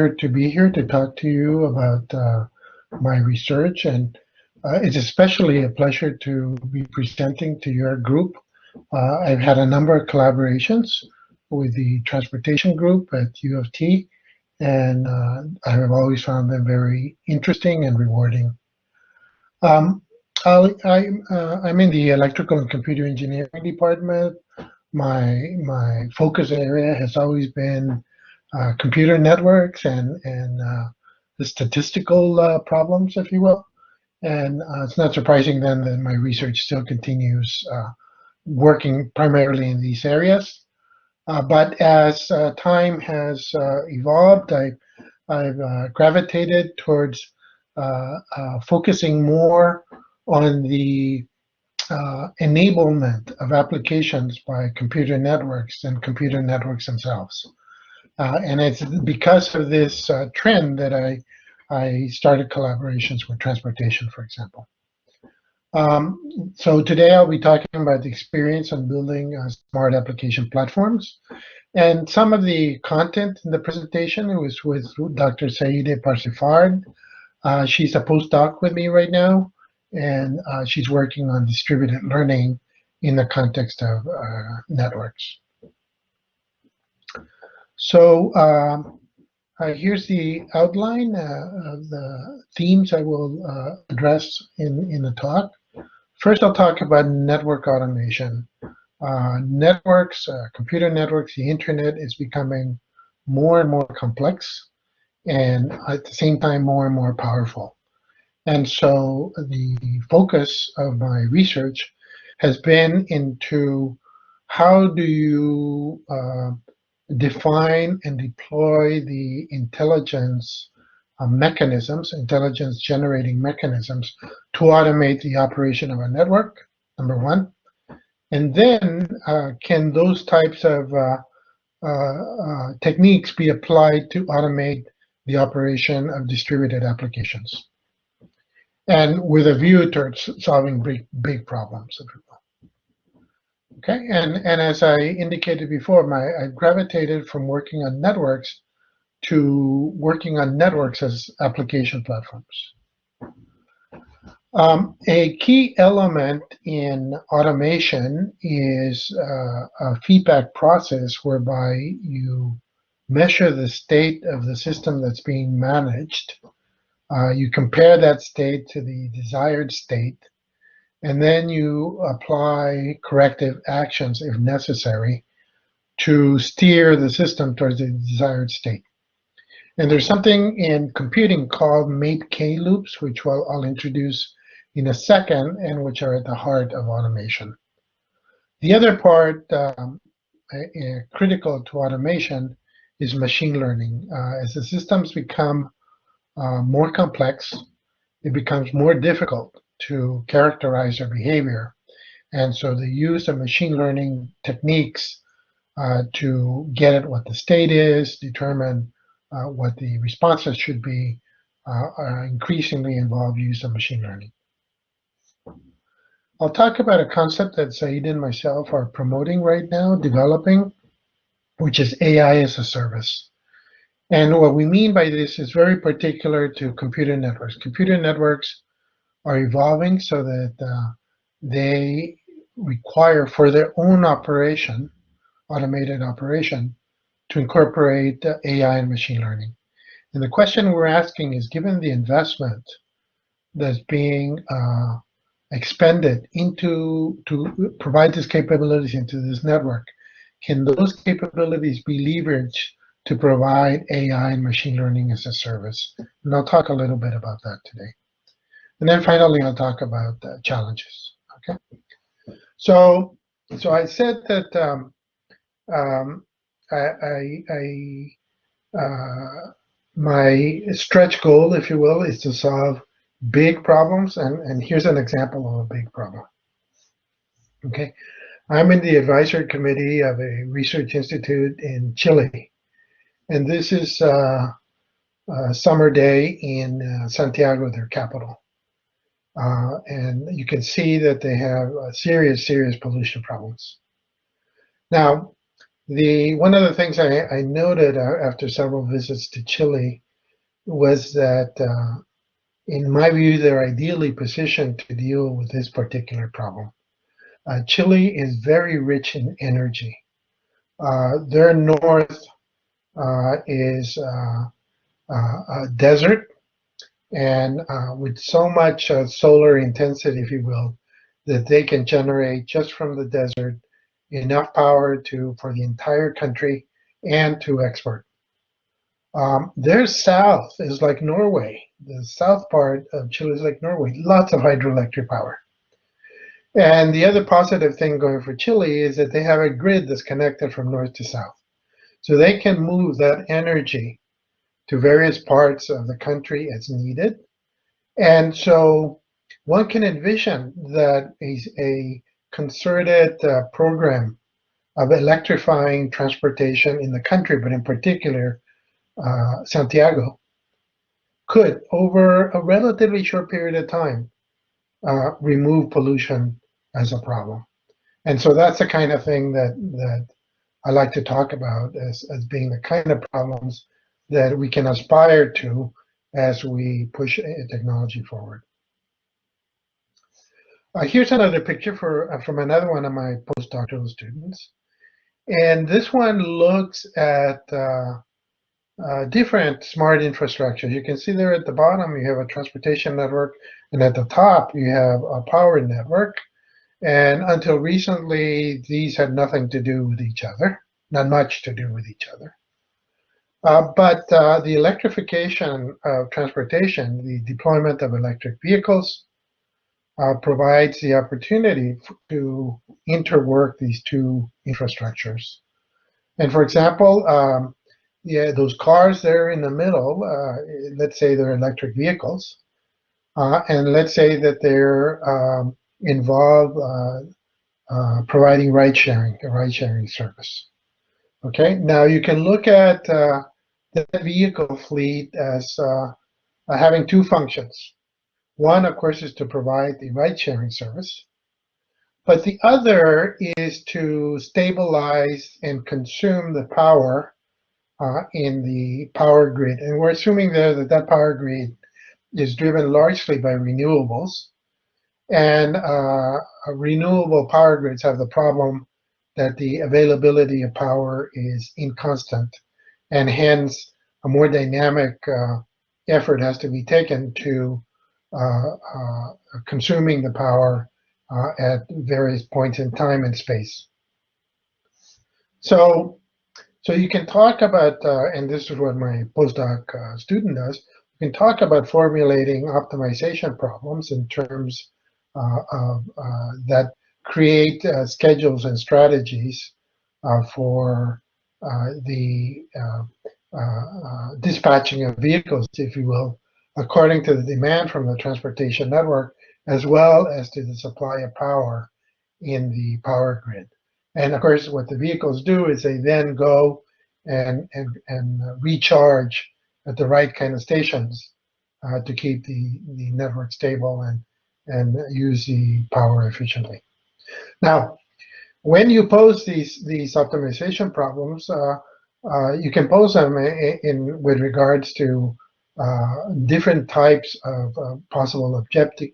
to be here to talk to you about my research, and it's especially a pleasure to be presenting to your group. I've had a number of collaborations with the transportation group at U of T, and I have always found them very interesting and rewarding. I'm in the electrical and computer engineering department. My focus area has always been computer networks and the statistical problems, if you will. And it's not surprising then that my research still continues working primarily in these areas. But as time has evolved, I've gravitated towards focusing more on the enablement of applications by computer networks and computer networks themselves. And it's because of this trend that I started collaborations with transportation, for example. So today I'll be talking about the experience on building smart application platforms. And some of the content in the presentation, it was with Dr. Saide Parsifard. She's a postdoc with me right now, and she's working on distributed learning in the context of networks. So here's the outline of the themes I will address in the talk. First, I'll talk about network automation. Networks, computer networks, the internet is becoming more and more complex, and at the same time more and more powerful. And so the focus of my research has been into how do you define and deploy the intelligence mechanisms, intelligence generating mechanisms to automate the operation of a network, number one. And then can those types of techniques be applied to automate the operation of distributed applications? And with a view towards solving big problems, if you will. Okay, and as I indicated before, I gravitated from working on networks to working on networks as application platforms. A key element in automation is a feedback process whereby you measure the state of the system that's being managed. You compare that state to the desired state, and then you apply corrective actions if necessary to steer the system towards the desired state. And there's something in computing called MAPE-K loops, which I'll introduce in a second, and which are at the heart of automation. The other part critical to automation is machine learning. As the systems become more complex, it becomes more difficult to characterize their behavior. And so the use of machine learning techniques to get at what the state is, determine what the responses should be, increasingly involve use of machine learning. I'll talk about a concept that Said and myself are promoting right now, developing, which is AI as a service. And what we mean by this is very particular to computer networks. Computer networks are evolving so that they require for their own operation, automated operation, to incorporate AI and machine learning. And the question we're asking is, given the investment that's being expended to provide these capabilities into this network, can those capabilities be leveraged to provide AI and machine learning as a service? And I'll talk a little bit about that today. And then finally, I'll talk about challenges. Okay. So I said that my stretch goal, if you will, is to solve big problems, and here's an example of a big problem. Okay, I'm in the advisory committee of a research institute in Chile, and this is a summer day in Santiago, their capital. And you can see that they have serious pollution problems. Now, One of the things I noted after several visits to Chile was that, in my view, they're ideally positioned to deal with this particular problem. Chile is very rich in energy. Their north is a desert, and with so much solar intensity, if you will, that they can generate just from the desert enough power for the entire country and to export. Their south is like Norway. The south part of Chile is like Norway, lots of hydroelectric power. And the other positive thing going for Chile is that they have a grid that's connected from north to south. So they can move that energy to various parts of the country as needed. And so one can envision that a concerted program of electrifying transportation in the country, but in particular Santiago, could, over a relatively short period of time, remove pollution as a problem. And so that's the kind of thing that I like to talk about as being the kind of problems that we can aspire to as we push technology forward. Here's another picture from another one of my postdoctoral students. And this one looks at different smart infrastructure. You can see there at the bottom, you have a transportation network, and at the top, you have a power network. And until recently, these had nothing to do with each other, not much to do with each other. But the electrification of transportation, the deployment of electric vehicles, provides the opportunity to interwork these two infrastructures. And for example, those cars there in the middle, let's say they're electric vehicles, and let's say that they're involved providing a ride-sharing service. Okay, now you can look at the vehicle fleet as having two functions. One, of course, is to provide the ride-sharing service, but the other is to stabilize and consume the power in the power grid. And we're assuming there that power grid is driven largely by renewables. And renewable power grids have the problem that the availability of power is inconstant, and hence a more dynamic effort has to be taken to consuming the power at various points in time and space. So you can talk about, and this is what my postdoc student does, you can talk about formulating optimization problems in terms that create schedules and strategies for the dispatching of vehicles, if you will, according to the demand from the transportation network, as well as to the supply of power in the power grid. And of course, what the vehicles do is they then go and recharge at the right kind of stations to keep the network stable and use the power efficiently. Now, when you pose these optimization problems, you can pose them with regards to different types of possible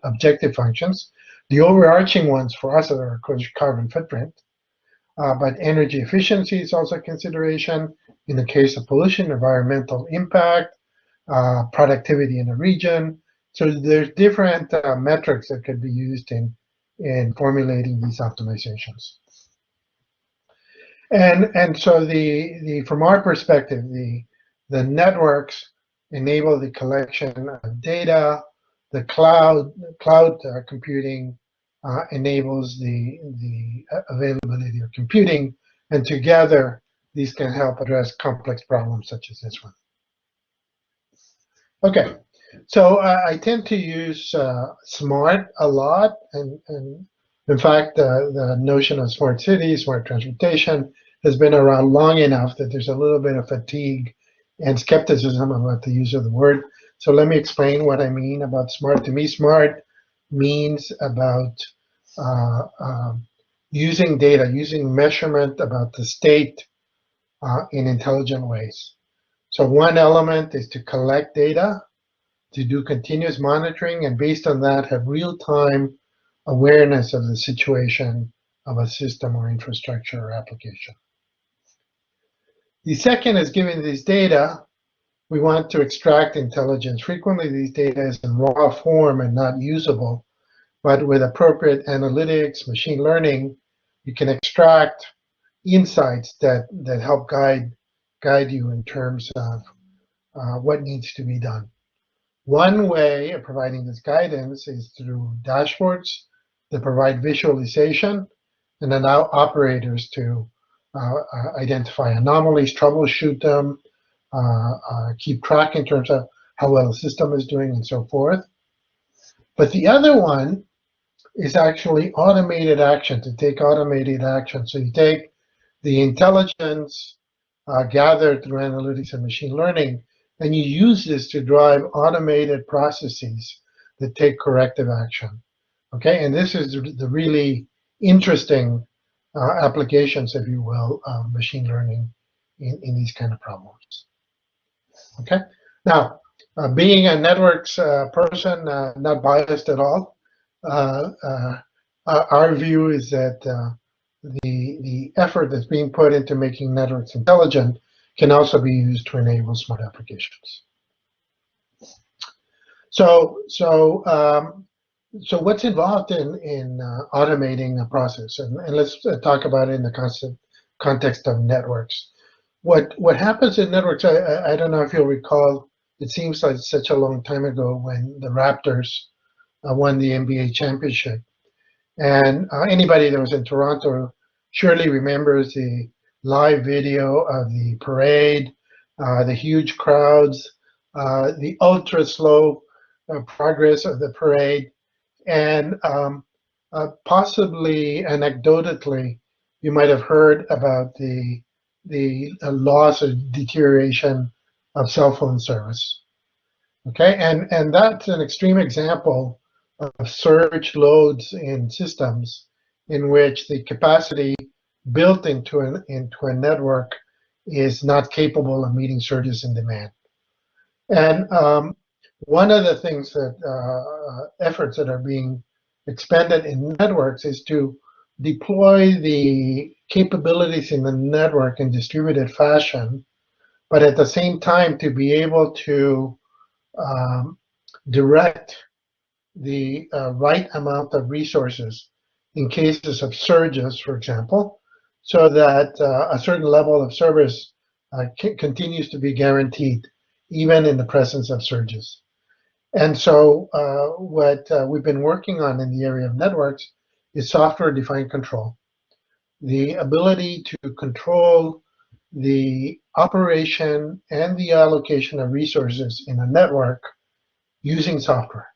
objective functions. The overarching ones for us are, of course, carbon footprint, but energy efficiency is also a consideration in the case of pollution, environmental impact, productivity in a region. So there's different metrics that could be used in formulating these optimizations. And so from our perspective, the networks enable the collection of data. The cloud computing enables the availability of computing, and together these can help address complex problems such as this one. Okay, so I tend to use SMART a lot, and in fact, the notion of smart cities, smart transportation has been around long enough that there's a little bit of fatigue and skepticism about the use of the word. So let me explain what I mean about SMART. To me, SMART means about using data, using measurement about the state in intelligent ways. So one element is to collect data, to do continuous monitoring, and based on that, have real-time awareness of the situation of a system or infrastructure or application. The second is, given these data, we want to extract intelligence. Frequently, these data is in raw form and not usable, but with appropriate analytics, machine learning, you can extract insights that help guide you in terms of what needs to be done. One way of providing this guidance is through dashboards that provide visualization and allow operators to identify anomalies, troubleshoot them, keep track in terms of how well the system is doing, and so forth. But the other one is actually automated action, to take automated action. So you take the intelligence gathered through analytics and machine learning, and you use this to drive automated processes that take corrective action. Okay, and this is the really interesting applications, if you will, of machine learning in these kind of problems. Okay, now being a networks person, not biased at all, our view is that the effort that's being put into making networks intelligent can also be used to enable smart applications. So what's involved in automating a process? And let's talk about it in the context of networks. What happens in networks, I don't know if you'll recall, it seems like such a long time ago when the Raptors won the NBA championship. And anybody that was in Toronto surely remembers the live video of the parade, the huge crowds, the ultra slow progress of the parade, and possibly anecdotally, you might have heard about the loss or deterioration of cell phone service. Okay, and that's an extreme example of surge loads in systems in which the capacity built into a network is not capable of meeting surges in demand. And one of the things that efforts that are being expended in networks is to deploy the capabilities in the network in distributed fashion, but at the same time to be able to direct the right amount of resources in cases of surges, for example, so that a certain level of service continues to be guaranteed even in the presence of surges. And so what we've been working on in the area of networks is software-defined control. The ability to control the operation and the allocation of resources in a network using software,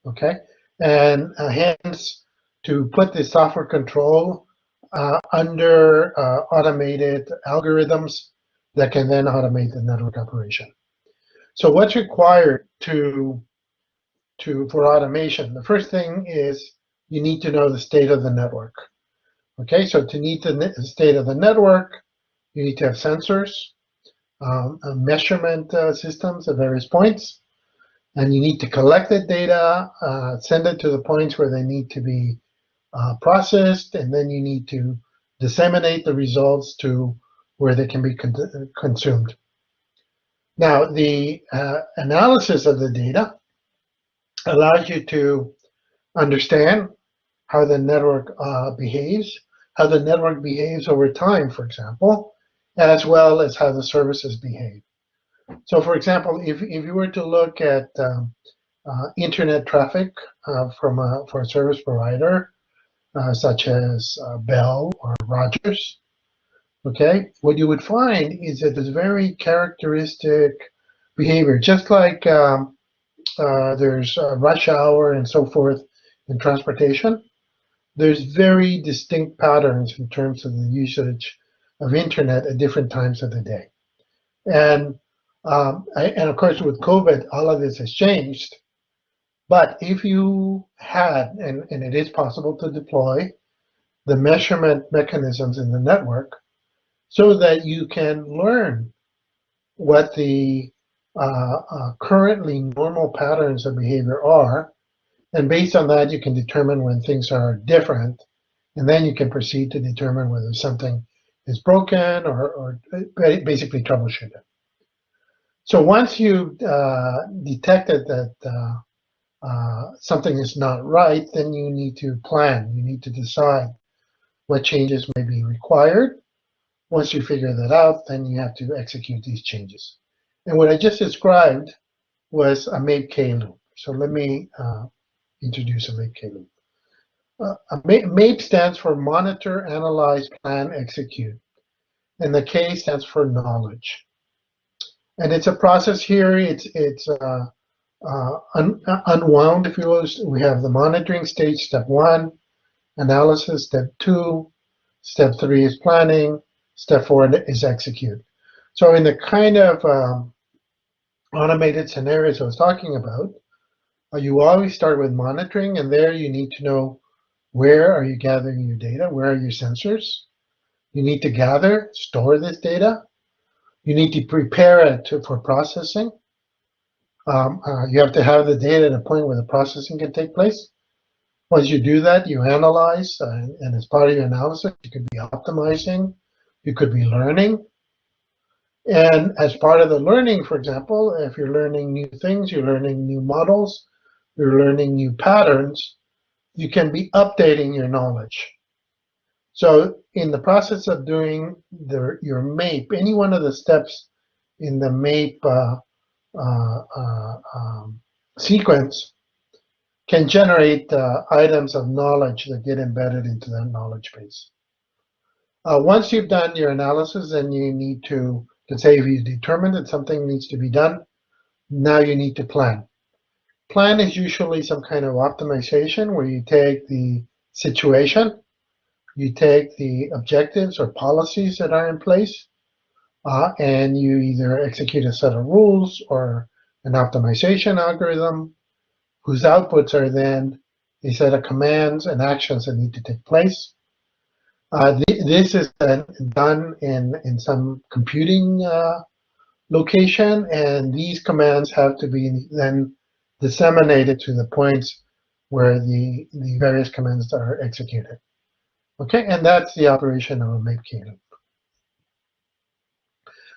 okay? And hence, to put the software control under automated algorithms that can then automate the network operation. So what's required for automation? The first thing is you need to know the state of the network. Okay, so to need the state of the network, you need to have sensors, measurement systems at various points, and you need to collect the data, send it to the points where they need to be processed, and then you need to disseminate the results to where they can be consumed. Now, the analysis of the data allows you to understand how the network behaves, how the network behaves over time, for example, as well as how the services behave. So, for example, if you were to look at internet traffic for a service provider, such as Bell or Rogers, okay, what you would find is that there's very characteristic behavior, just like there's rush hour and so forth in transportation. There's very distinct patterns in terms of the usage of internet at different times of the day. And of course, with COVID, all of this has changed. But if you had, and it is possible to deploy the measurement mechanisms in the network so that you can learn what the currently normal patterns of behavior are. And based on that, you can determine when things are different. And then you can proceed to determine whether something is broken or basically troubleshoot it. So once you've detected that something is not right, then you need to plan. You need to decide what changes may be required. Once you figure that out, then you have to execute these changes. And what I just described was a MAPE-K loop. So let me introduce a MAPE-K loop. MAPE stands for Monitor, Analyze, Plan, Execute. And the K stands for Knowledge. And it's a process here. It's unwound, if you will. We have the monitoring stage, step 1, analysis, step 2, step 3 is planning, step 4 is execute. So in the kind of automated scenarios I was talking about, you always start with monitoring, and there you need to know where are you gathering your data, where are your sensors. You need to gather, store this data. You need to prepare it for processing. You have to have the data at a point where the processing can take place. Once you do that, you analyze, and as part of your analysis, you could be optimizing, you could be learning. And as part of the learning, for example, if you're learning new things, you're learning new models, you're learning new patterns, you can be updating your knowledge. So in the process of doing your MAPE, any one of the steps in the MAPE sequence can generate items of knowledge that get embedded into that knowledge base. Once you've done your analysis, then you need to, let's say if you determine that something needs to be done, now you need to plan. Plan is usually some kind of optimization where you take the situation, you take the objectives or policies that are in place, and you either execute a set of rules or an optimization algorithm whose outputs are then a set of commands and actions that need to take place. This is then done in some computing location, and these commands have to be then disseminated to the points where the various commands are executed. Okay, and that's the operation of a MAPE-K loop.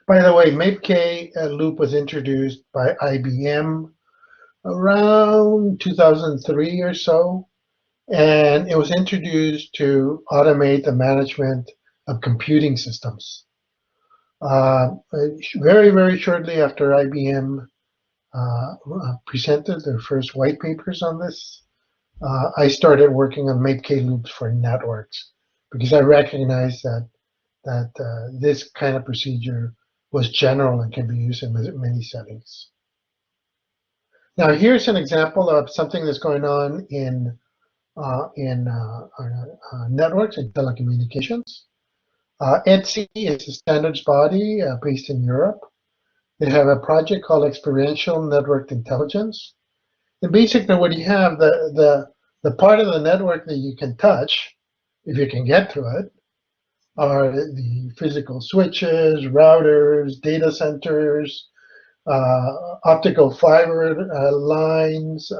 By the way, MAPE-K loop was introduced by IBM around 2003 or so, and it was introduced to automate the management of computing systems. Very, very shortly after IBM presented their first white papers on this, I started working on MAPE-K loops for networks because I recognized that this kind of procedure was general and can be used in many settings. Now here's an example of something that's going on in networks and telecommunications. ETSI is a standards body based in Europe. They have a project called Experiential Networked Intelligence. And basically what you have, the part of the network that you can touch, if you can get to it, are the physical switches, routers, data centers, optical fiber lines,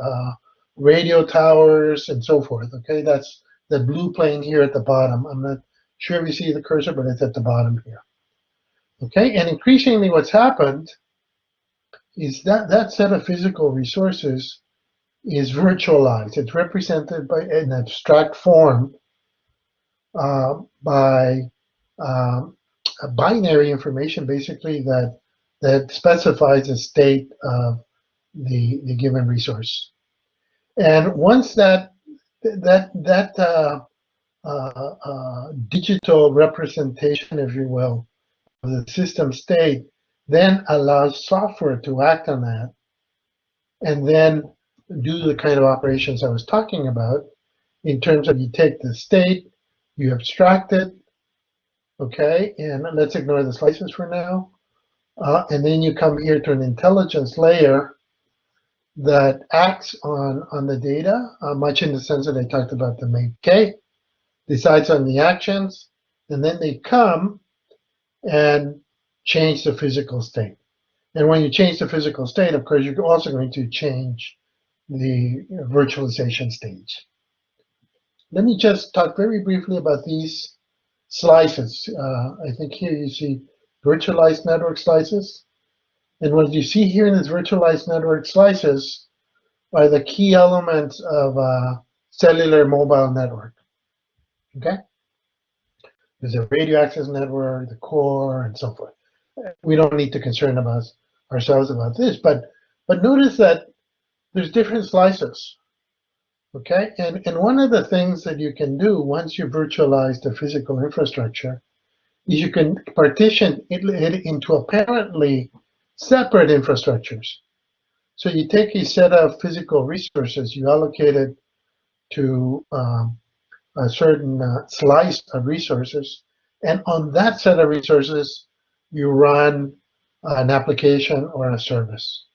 radio towers, and so forth. Okay, that's the blue plane here at the bottom. I'm not sure if you see the cursor, but it's at the bottom here. Okay, and increasingly what's happened is that set of physical resources is virtualized. It's represented by an abstract form by a binary information, basically, that specifies the state of the given resource. And once that digital representation, if you will, of the system state then allows software to act on that and then do the kind of operations I was talking about in terms of you take the state, you abstract it, okay, and let's ignore the slices for now, and then you come here to an intelligence layer that acts on the data, much in the sense that I talked about the MAPE-K, decides on the actions, and then they come and change the physical state. And when you change the physical state, of course, you're also going to change the virtualization stage. Let me just talk very briefly about these slices. I think here you see virtualized network slices. And what you see here in these virtualized network slices are the key elements of a cellular mobile network. Okay? There's a radio access network, the core, and so forth. We don't need to concern ourselves about this, but notice that there's different slices. Okay, and one of the things that you can do once you virtualize the physical infrastructure is you can partition it into apparently separate infrastructures. So you take a set of physical resources, you allocate it to a certain slice of resources, and on that set of resources, you run an application or a service.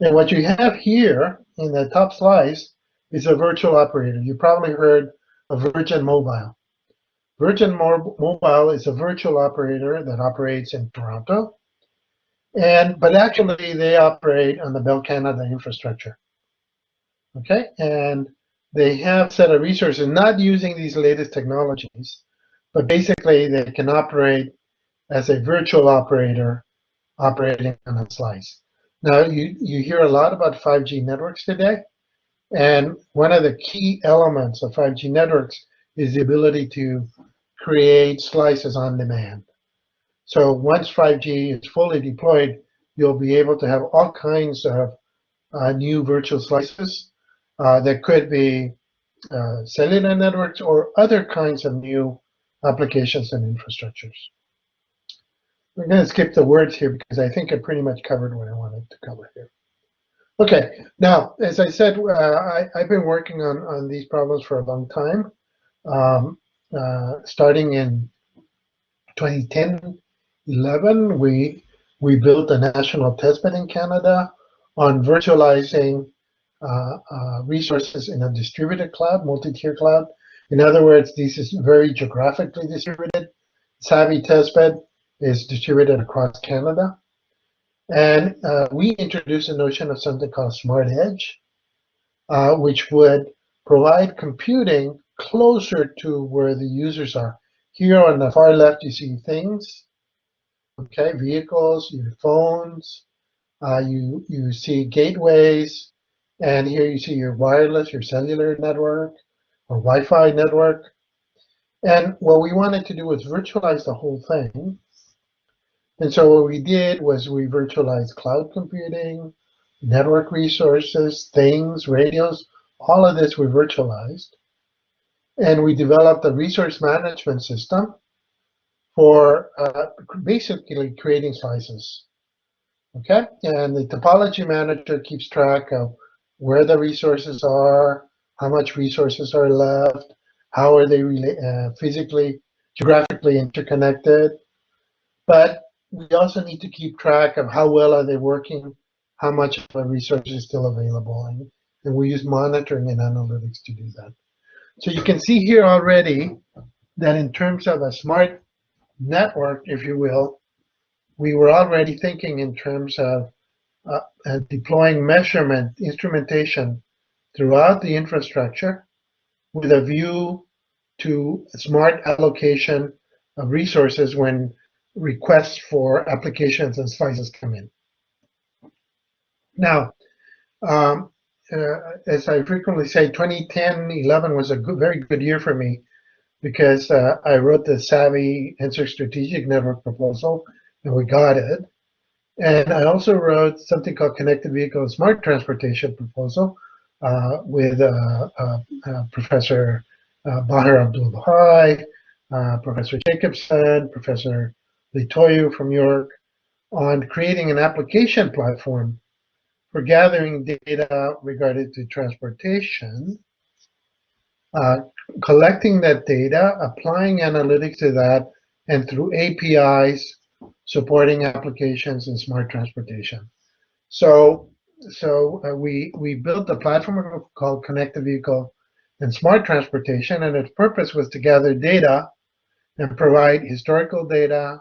And what you have here in the top slice is a virtual operator. You probably heard of Virgin Mobile. Virgin Mobile is a virtual operator that operates in Toronto, but actually they operate on the Bell Canada infrastructure. Okay, and they have a set of resources not using these latest technologies, but basically they can operate as a virtual operator operating on a slice. Now you hear a lot about 5G networks today. And one of the key elements of 5G networks is the ability to create slices on demand. So once 5G is fully deployed, you'll be able to have all kinds of new virtual slices that could be cellular networks or other kinds of new applications and infrastructures. I'm going to skip the words here because I think I pretty much covered what I wanted to cover here. Okay, now, as I said, I've been working on these problems for a long time. Starting in 2010-11, we built a national testbed in Canada on virtualizing resources in a distributed cloud, multi-tier cloud. In other words, this is very geographically distributed. SAVI testbed is distributed across Canada. And we introduced a notion of something called smart edge, which would provide computing closer to where the users are. Here on the far left, you see things, okay, vehicles, your phones, you see gateways, and here you see your wireless, your cellular network, or Wi-Fi network. And what we wanted to do was virtualize the whole thing. And so what we did was we virtualized cloud computing, network resources, things, radios, all of this we virtualized. And we developed a resource management system for basically creating slices. Okay, and the topology manager keeps track of where the resources are, how much resources are left, how are they physically, geographically interconnected. But we also need to keep track of how well are they working, how much of a resource is still available, and we use monitoring and analytics to do that. So you can see here already that in terms of a smart network, if you will, we were already thinking in terms of deploying measurement instrumentation throughout the infrastructure with a view to smart allocation of resources when requests for applications and slices come in. Now, as I frequently say, 2010-11 was a very good year for me because I wrote the SAVI Answer Strategic Network proposal, and we got it. And I also wrote something called Connected Vehicle and Smart Transportation proposal with Professor Bahar Abdul-Bahai, Professor Jacobson, Professor Litoyu from York, on creating an application platform for gathering data regarding to transportation, collecting that data, applying analytics to that, and through APIs, supporting applications in smart transportation. So we built a platform called Connected Vehicle and Smart Transportation, and its purpose was to gather data and provide historical data,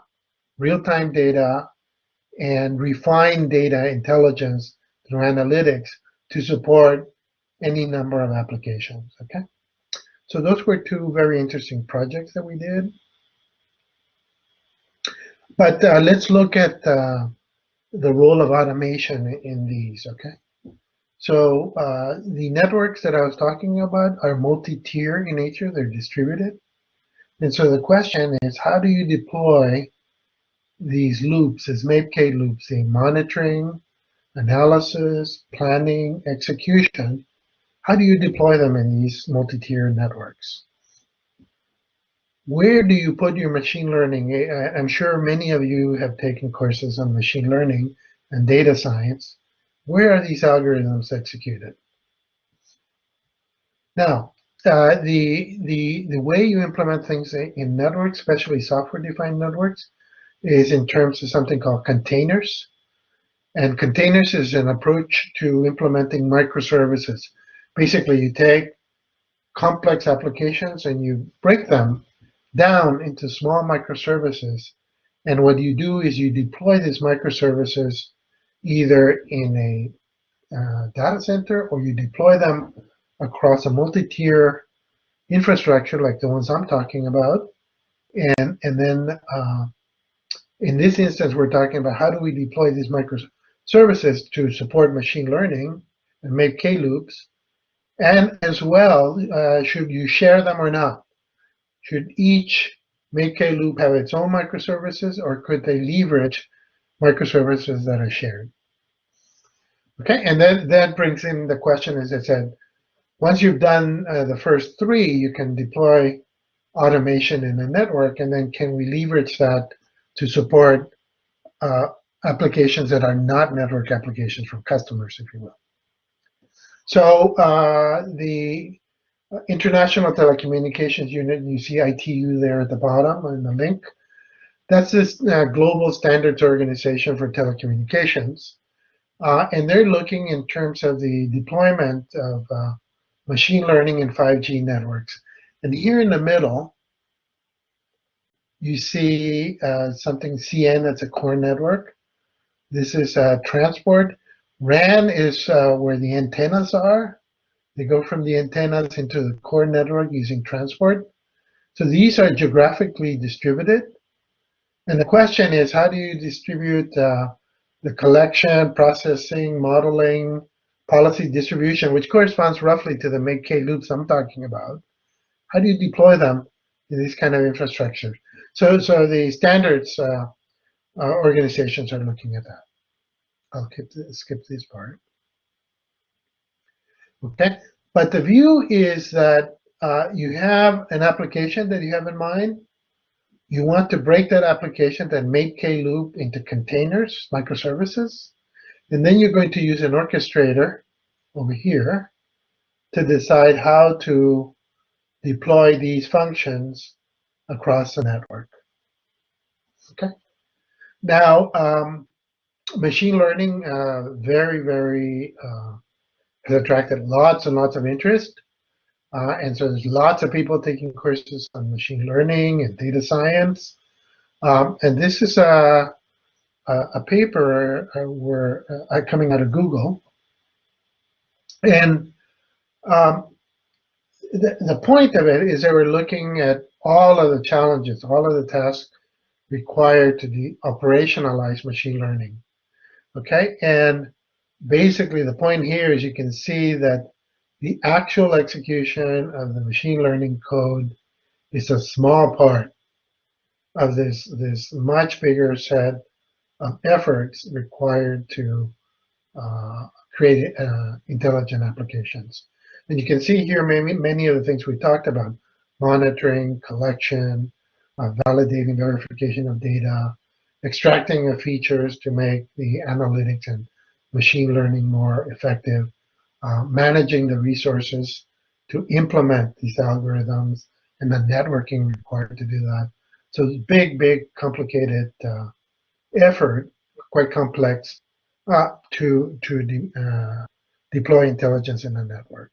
real-time data, and refine data intelligence through analytics to support any number of applications, okay? So those were two very interesting projects that we did. But let's look at the role of automation in these, okay? So the networks that I was talking about are multi-tier in nature, they're distributed. And so the question is, how do you deploy these loops as MAPE-K loops in monitoring, analysis, planning, execution? How do you deploy them in these multi-tier networks? Where do you put your machine learning? I'm sure many of you have taken courses on machine learning and data science. Where are these algorithms executed? Now, the way you implement things in networks, especially software-defined networks, is in terms of something called containers. And containers is an approach to implementing microservices. Basically, you take complex applications and you break them down into small microservices. And what you do is you deploy these microservices either in a data center, or you deploy them across a multi-tier infrastructure like the ones I'm talking about. And then in this instance, we're talking about how do we deploy these microservices to support machine learning and make K loops. And as well, should you share them or not? Should each make K loop have its own microservices, or could they leverage microservices that are shared? Okay, and then that brings in the question, as I said, once you've done the first three, you can deploy automation in a network, and then can we leverage that to support applications that are not network applications from customers, if you will. So the International Telecommunications Unit, you see ITU there at the bottom in the link. That's this global standards organization for telecommunications. And they're looking in terms of the deployment of machine learning and 5G networks. And here in the middle, you see something CN, that's a core network. This is transport. RAN is where the antennas are. They go from the antennas into the core network using transport. So these are geographically distributed. And the question is, how do you distribute the collection, processing, modeling, policy distribution, which corresponds roughly to the make-K loops I'm talking about? How do you deploy them in this kind of infrastructure? So the standards organizations are looking at that. I'll skip this part. Okay, but the view is that you have an application that you have in mind. You want to break that application, that make-K loop, into containers, microservices, and then you're going to use an orchestrator over here to decide how to deploy these functions across the network. Okay. Now, machine learning very has attracted lots and lots of interest. And so there's lots of people taking courses on machine learning and data science. And this is a paper coming out of Google. And the point of it is that we're looking at all of the challenges, all of the tasks required to operationalize machine learning. Okay, and basically the point here is you can see that the actual execution of the machine learning code is a small part of this much bigger set of efforts required to create intelligent applications. And you can see here many of the things we talked about: monitoring, collection, validating, verification of data, extracting of features to make the analytics and machine learning more effective, managing the resources to implement these algorithms, and the networking required to do that. So it's big, complicated effort, quite complex, to deploy intelligence in a network.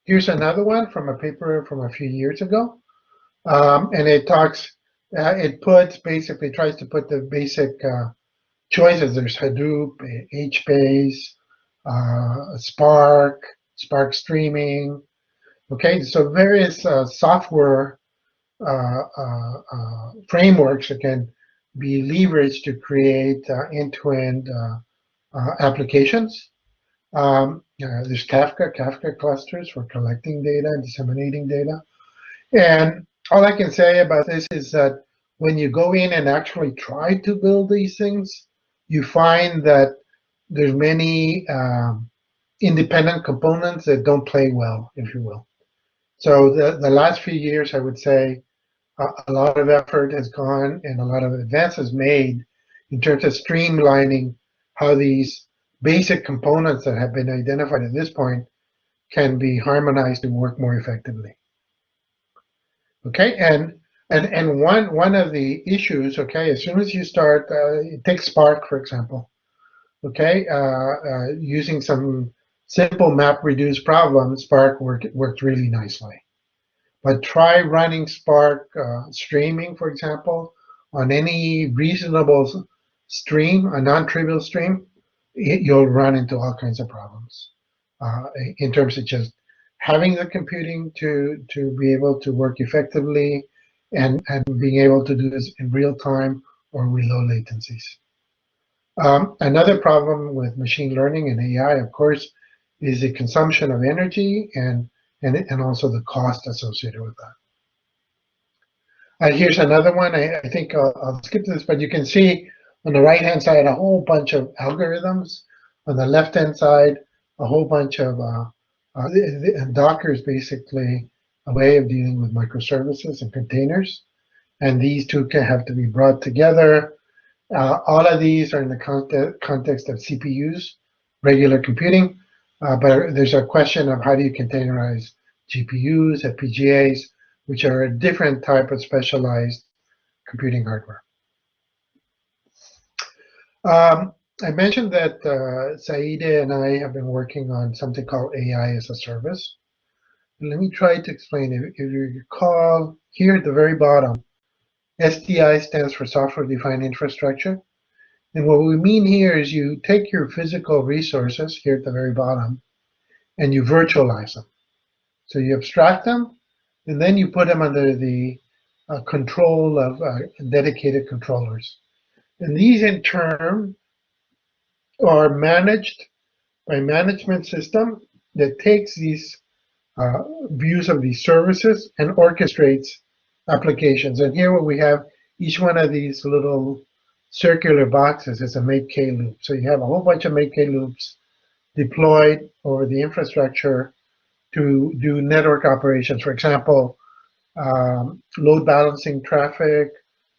Here's another one from a paper from a few years ago, and it talks It basically tries to put the basic choices. There's Hadoop, HBase, Spark, Spark Streaming. Okay, so various software frameworks that can be leveraged to create end-to-end applications. There's Kafka clusters for collecting data and disseminating data. And all I can say about this is that when you go in and actually try to build these things, you find that there's many independent components that don't play well, if you will. So the last few years, I would say a lot of effort has gone and a lot of advances made in terms of streamlining how these basic components that have been identified at this point can be harmonized and work more effectively. Okay, and one of the issues, okay, as soon as you start, take Spark for example, okay, using some simple map reduce problems, Spark worked really nicely. But try running Spark streaming, for example, on any reasonable stream, a non-trivial stream, you'll run into all kinds of problems in terms of just having the computing to be able to work effectively and being able to do this in real time or with low latencies. Another problem with machine learning and AI, of course, is the consumption of energy and also the cost associated with that. Here's another one. I think I'll skip this, but you can see on the right-hand side a whole bunch of algorithms. On the left-hand side, a whole bunch of Docker is basically a way of dealing with microservices and containers, and these two can have to be brought together. All of these are in the context of CPUs, regular computing, but there's a question of how do you containerize GPUs, FPGAs, which are a different type of specialized computing hardware. I mentioned that Saide and I have been working on something called AI as a service. Let me try to explain it. If you recall, here at the very bottom, SDI stands for software-defined infrastructure. And what we mean here is you take your physical resources here at the very bottom and you virtualize them. So you abstract them and then you put them under the control of dedicated controllers. And these in turn are managed by a management system that takes these views of these services and orchestrates applications. And here what we have, each one of these little circular boxes is a make K loop. So you have a whole bunch of make K loops deployed over the infrastructure to do network operations. For example, load balancing traffic,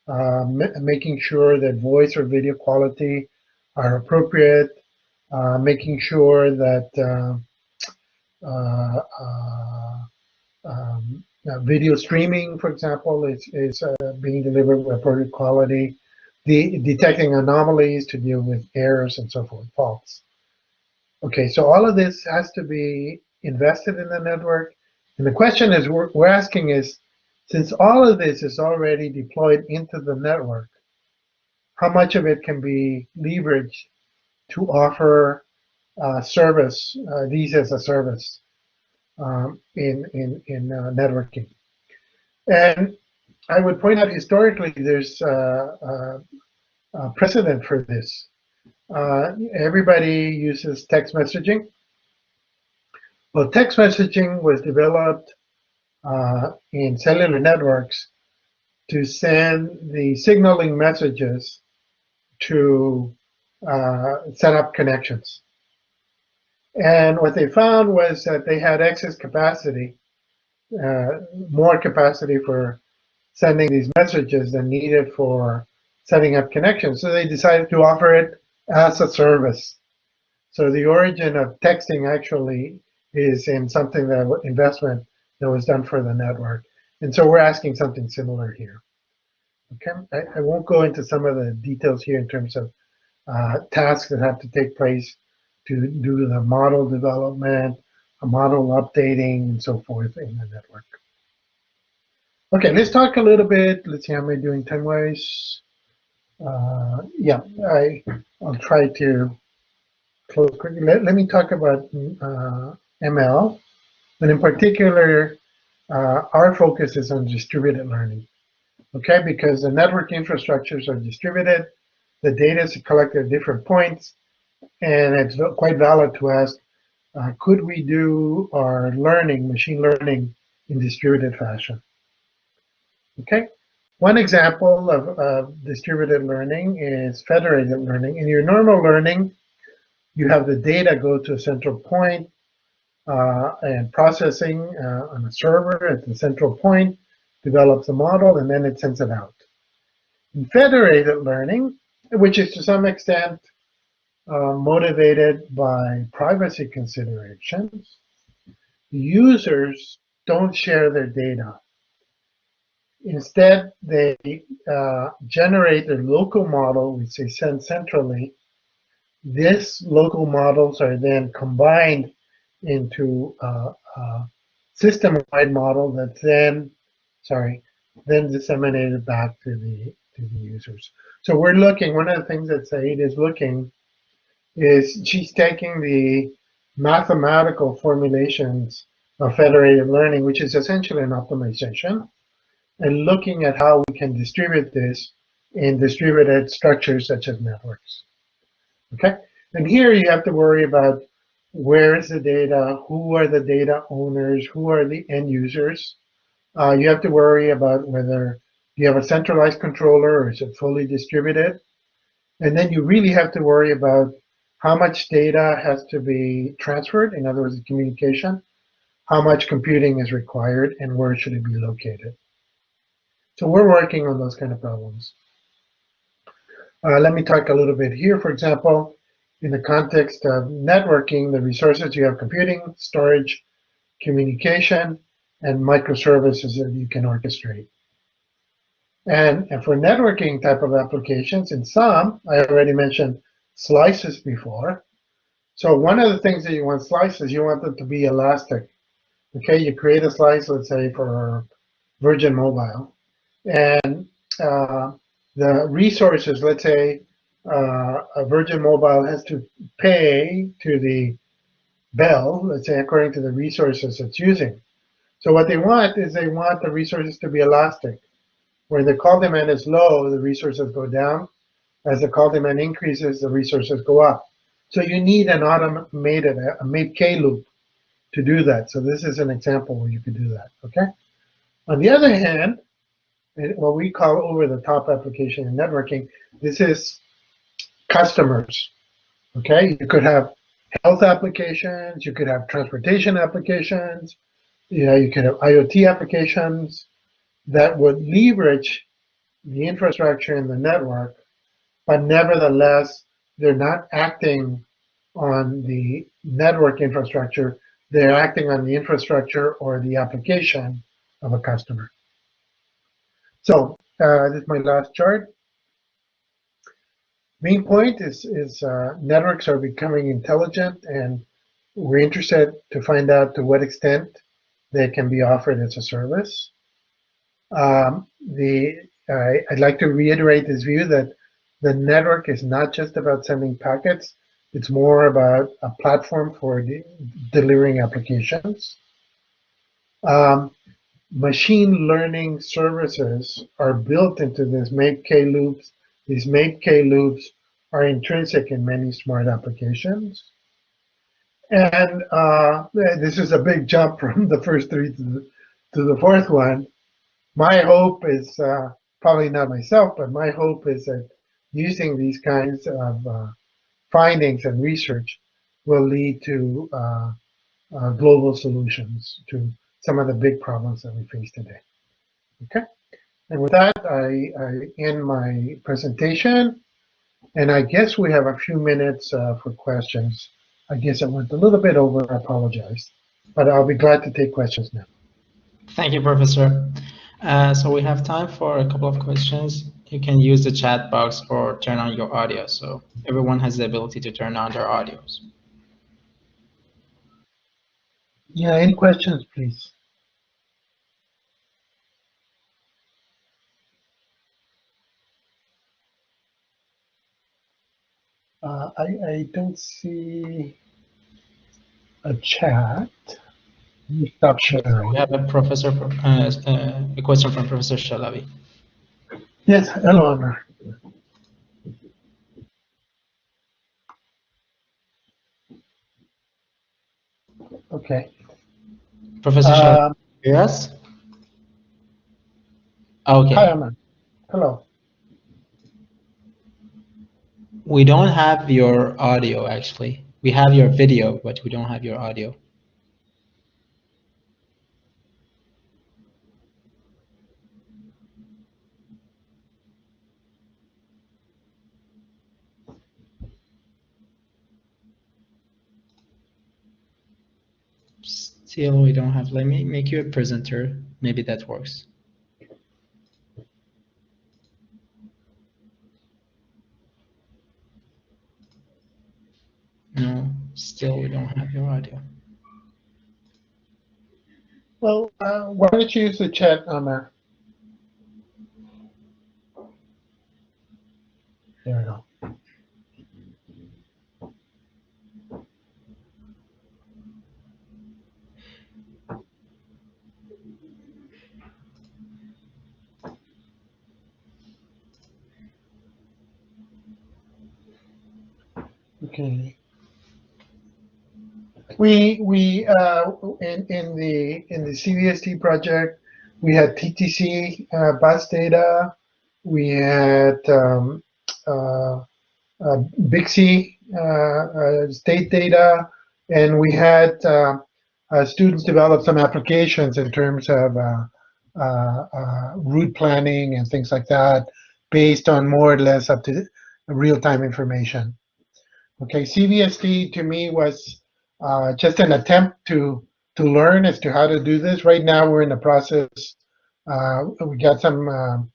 making sure that voice or video quality are appropriate, making sure that video streaming, for example, is being delivered with appropriate quality, detecting anomalies to deal with errors and so forth, faults. Okay, so all of this has to be invested in the network. And the question is we're asking is, since all of this is already deployed into the network, how much of it can be leveraged to offer service, these as a service in networking? And I would point out historically there's a precedent for this. Everybody uses text messaging. Well, text messaging was developed in cellular networks to send the signaling messages to set up connections. And what they found was that they had excess capacity, more capacity for sending these messages than needed for setting up connections. So they decided to offer it as a service. So the origin of texting actually is in something that investment that was done for the network. And so we're asking something similar here. Okay, I won't go into some of the details here in terms of tasks that have to take place to do the model development, a model updating, and so forth in the network. Okay, let's talk a little bit. Let's see how am I doing time-wise. Yeah, I'll try to close quickly. Let me talk about ML, and in particular, our focus is on distributed learning. Okay, because the network infrastructures are distributed, the data is collected at different points, and it's quite valid to ask, could we do our learning, machine learning, in distributed fashion? Okay, one example of distributed learning is federated learning. In your normal learning, you have the data go to a central point and processing on a server at the central point, develops a model, and then it sends it out. In federated learning, which is to some extent motivated by privacy considerations, users don't share their data. Instead, they generate a local model, which they send centrally. These local models are then combined into a system-wide model that's then disseminated back to the users. So we're looking, one of the things that Said is looking is she's taking the mathematical formulations of federated learning, which is essentially an optimization, and looking at how we can distribute this in distributed structures such as networks. Okay, and here you have to worry about where is the data, who are the data owners, who are the end users. You have to worry about whether you have a centralized controller or is it fully distributed. And then you really have to worry about how much data has to be transferred, in other words, the communication, how much computing is required, and where should it be located. So we're working on those kind of problems. Let me talk a little bit here. For example, in the context of networking, the resources you have computing, storage, communication, and microservices that you can orchestrate. And for networking type of applications, in some, I already mentioned slices before. So one of the things that you want slices, you want them to be elastic. Okay, you create a slice, let's say for Virgin Mobile, and the resources, let's say a Virgin Mobile has to pay to the Bell, let's say according to the resources it's using. So what they want is they want the resources to be elastic. Where the call demand is low, the resources go down. As the call demand increases, the resources go up. So you need an automated, a make-K loop to do that. So this is an example where you could do that, okay? On the other hand, what we call over-the-top application in networking, this is customers, okay? You could have health applications, you could have transportation applications, you could have IoT applications that would leverage the infrastructure in the network, but nevertheless, they're not acting on the network infrastructure, they're acting on the infrastructure or the application of a customer. So this is my last chart. Main point is networks are becoming intelligent, and we're interested to find out to what extent they can be offered as a service. I'd like to reiterate this view that the network is not just about sending packets, it's more about a platform for delivering applications. Machine learning services are built into these make-K loops. These make-K loops are intrinsic in many smart applications. And this is a big jump from the first three to the fourth one. My hope is, probably not myself, but my hope is that using these kinds of findings and research will lead to global solutions to some of the big problems that we face today. Okay, and with that, I end my presentation, and I guess we have a few minutes for questions. I guess I went a little bit over, I apologize, but I'll be glad to take questions now. Thank you, Professor. So we have time for a couple of questions. You can use the chat box or turn on your audio, so everyone has the ability to turn on their audios. Yeah, any questions, please? I don't see a chat. Let me stop sharing. We have a a question from Professor Shalabi. Yes, hello, Amar. Okay. Professor Shalabi, yes? Okay. Hi, Amar. Hello. We don't have your audio, actually. We have your video, but we don't have your audio. Still, we don't have. Let me make you a presenter. Maybe that works. No, still we don't have your audio. Well, why don't you use the chat, Amar? There we go. Okay. We in the CVST project, we had TTC bus data, we had BICSI state data, and we had students develop some applications in terms of route planning and things like that, based on more or less up to real-time information. Okay, CVSD to me was just an attempt to learn as to how to do this. Right now we're in the process. We got some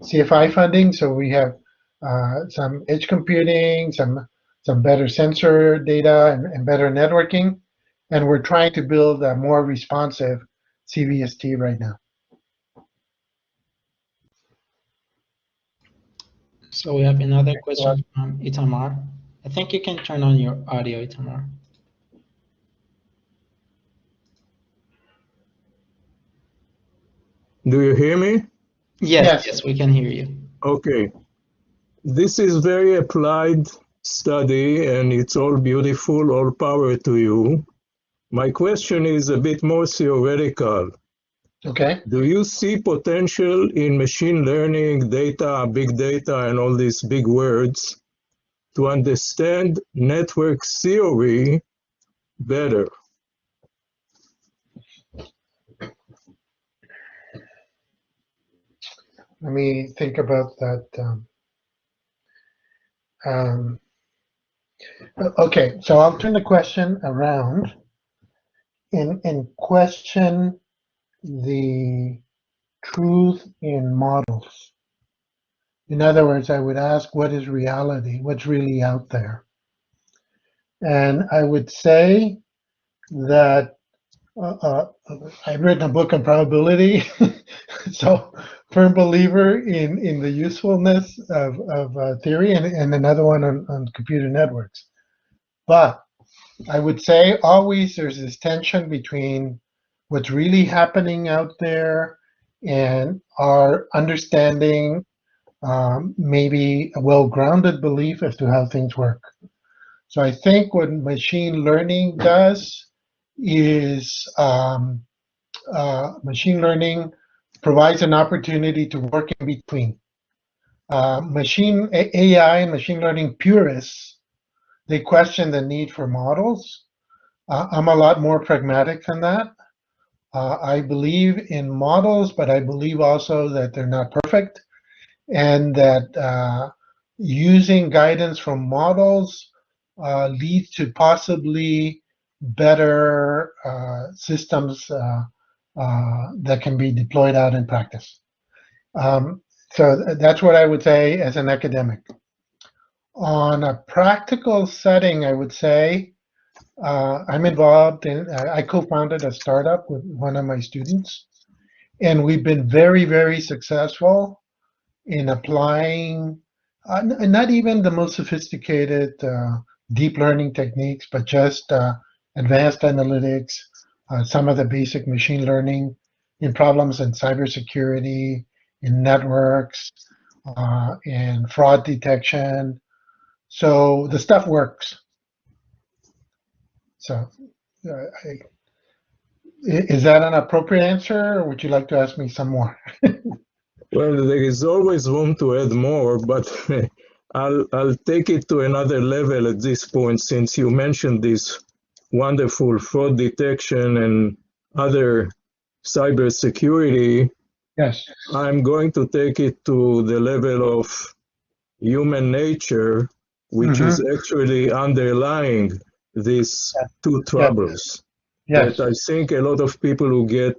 CFI funding, so we have some edge computing, some better sensor data, and better networking, and we're trying to build a more responsive CVST right now. So we have another question from Itamar. I think you can turn on your audio, Itamar. Do you hear me? Yes, yes, we can hear you. Okay. This is very applied study and it's all beautiful, all power to you. My question is a bit more theoretical. Okay. Do you see potential in machine learning, data, big data, and all these big words to understand network theory better? Let me think about that. Okay, so I'll turn the question around and question the truth in models. In other words, I would ask, what is reality? What's really out there? And I would say that I've written a book on probability, so firm believer in the usefulness of theory, and another one on computer networks. But I would say always there's this tension between what's really happening out there and our understanding, maybe a well-grounded belief as to how things work. So I think what machine learning does is machine learning provides an opportunity to work in between. AI and machine learning purists, they question the need for models. I'm a lot more pragmatic than that. I believe in models, but I believe also that they're not perfect, and that using guidance from models leads to possibly better systems that can be deployed out in practice. So that's what I would say as an academic. On a practical setting, I would say I'm involved in, I co-founded a startup with one of my students, and we've been very, very successful in applying Not even the most sophisticated deep learning techniques, but just advanced analytics, some of the basic machine learning in problems in cybersecurity, in networks, in fraud detection. So the stuff works. So is that an appropriate answer, or would you like to ask me some more? Well, there is always room to add more, but I'll take it to another level at this point, since you mentioned this wonderful fraud detection and other cybersecurity. Yes. I'm going to take it to the level of human nature, which is actually underlying these two troubles. Yes. That I think a lot of people who get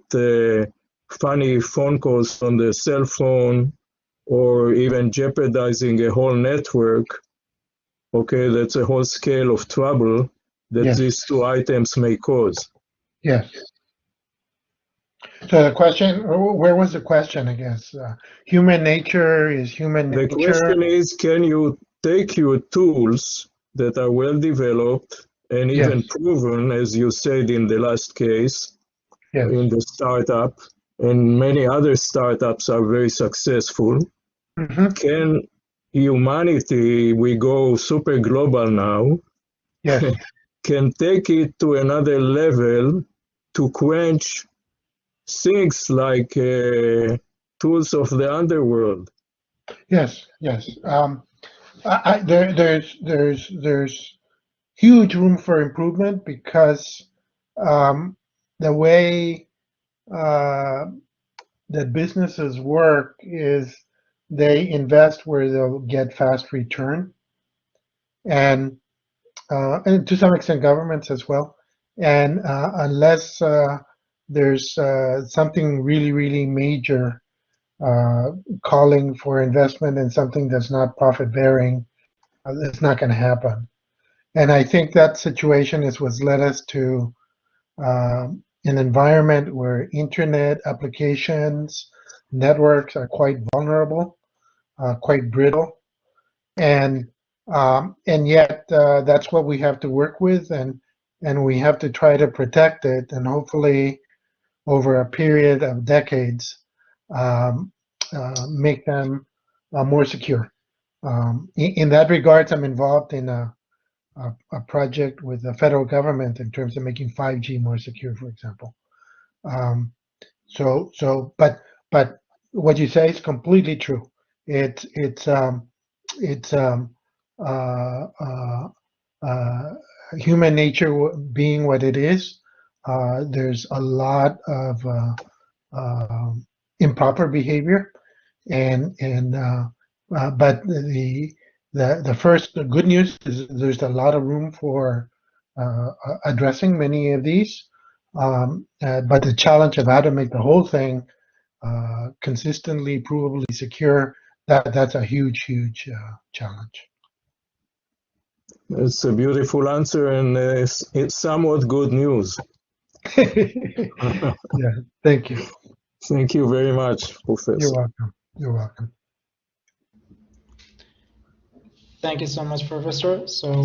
funny phone calls on their cell phone, or even jeopardizing a whole network, okay, that's a whole scale of trouble that these two items may cause. Yes. So the question, where was the question, I guess? Human nature is human nature. The question is, can you take your tools that are well developed and even proven, as you said in the last case, in the startup, and many other startups are very successful. Can humanity, we go super global now, can take it to another level to quench things like tools of the underworld? Yes. There's huge room for improvement, because the way that businesses work is they invest where they'll get fast return, and to some extent governments as well. And unless there's something really major calling for investment in something that's not profit bearing, it's not going to happen. And I think that situation is what's led us to an environment where internet applications, networks are quite vulnerable, quite brittle, and yet that's what we have to work with, and we have to try to protect it, and hopefully over a period of decades make them more secure. In that regard, I'm involved in a project with the federal government in terms of making 5G more secure, for example. But what you say is completely true. Human nature being what it is. There's a lot of improper behavior, but the first good news is there's a lot of room for addressing many of these, but the challenge of how to make the whole thing consistently, provably secure, that's a huge challenge. It's a beautiful answer, and it's somewhat good news. Yeah, thank you. Thank you very much, Professor. You're welcome. You're welcome. Thank you so much, Professor. So